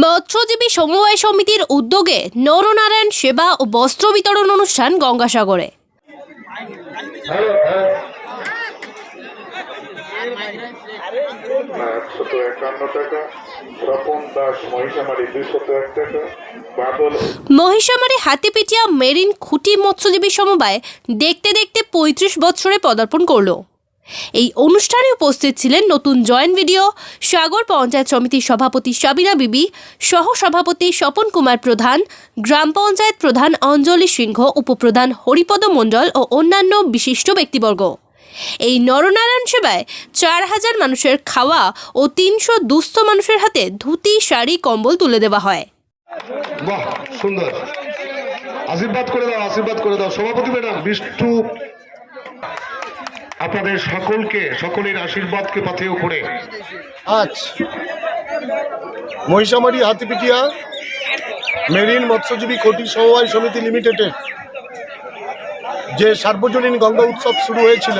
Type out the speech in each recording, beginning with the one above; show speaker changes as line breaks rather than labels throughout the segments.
মৎস্যজীবী সমবায় সমিতির উদ্যোগে নরনারায়ণ সেবা ও বস্ত্র বিতরণ অনুষ্ঠান গঙ্গাসাগরে। মহিষামারী হাতিপিটিয়া মেরিন খুঁটি মৎস্যজীবী সমবায় দেখতে দেখতে ৩৫ বছরে পদার্পণ করল। এই অনুষ্ঠানে উপস্থিত ছিলেন নতুন জয়েন্ট ভিডিও সাগর পঞ্চায়েত সমিতির সভাপতি সাবিনা বিবি, সহ সভাপতি স্বপন কুমার প্রধান, গ্রাম পঞ্চায়েত প্রধান অঞ্জলি সিংহ, উপপ্রধান হরিপদ মণ্ডল ও অন্যান্য বিশিষ্ট ব্যক্তিবর্গ। এই নরনারায়ণ সেবায় ৪,০০০ মানুষের খাওয়া ও ৩০০ দুস্থ মানুষের হাতে ধুতি, শাড়ি, কম্বল তুলে দেওয়া হয়।
বাহ, সুন্দর। আশীর্বাদ করে দাও সভাপতি ম্যাডাম। বিষ্ণু আপনাদের সকলের আশীর্বাদকে পাথেয় করে
আজ মহিষামারী হাতিপিটিয়া মেরিন মৎস্যজীবী কোটি সমবায় সমিতি লিমিটেডের যে সার্বজনীন গঙ্গা উৎসব শুরু হয়েছিল,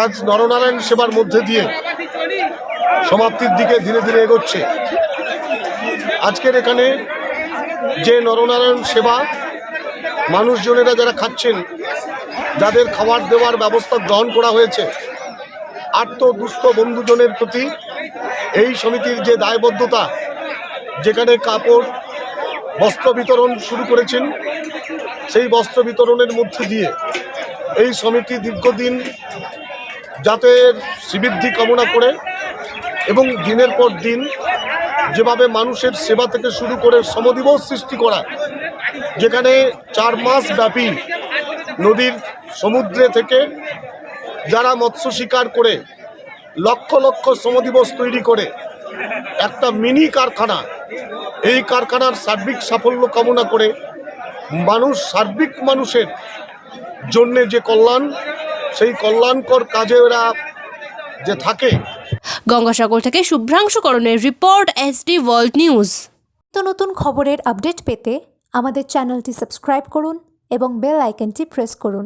আজ নরনারায়ণ সেবার মধ্যে দিয়ে সমাপ্তির দিকে ধীরে ধীরে এগোচ্ছে। আজকের এখানে যে নরনারায়ণ সেবা মানুষজনেরা যারা খাচ্ছেন, যাদের খাবার দেওয়ার ব্যবস্থা গ্রহণ করা হয়েছে, আর্ত দুস্থ বন্ধুজনের প্রতি এই সমিতির যে দায়বদ্ধতা, যেখানে কাপড় বস্ত্র বিতরণ শুরু করেছেন, সেই বস্ত্র বিতরণের মধ্যে দিয়ে এই সমিতি দীর্ঘদিন যাতে শ্রীবৃদ্ধি কামনা করে এবং দিনের পর দিন যেভাবে মানুষের সেবা থেকে শুরু করে সমদিবস সৃষ্টি করা, যেখানে ৪ মাস ব্যাপী নদীর সমুদ্রে থেকে যারা মৎস্য শিকার করে লক্ষ লক্ষ সমদিবস তৈরি করে একটা মিনি কারখানা, এই কারখানার সার্বিক সাফল্য কামনা করে সার্বিক মানুষের জন্যে যে কল্যাণ, সেই কল্যাণকর কাজে ওরা যে থাকে।
গঙ্গাসাগর থেকে শুভ্রাংশুকরণের রিপোর্ট, SD ওয়ার্ল্ড নিউজ।
নতুন খবরের আপডেট পেতে আমাদের চ্যানেলটি সাবস্ক্রাইব করুন এবং বেল আইকনটি প্রেস করুন।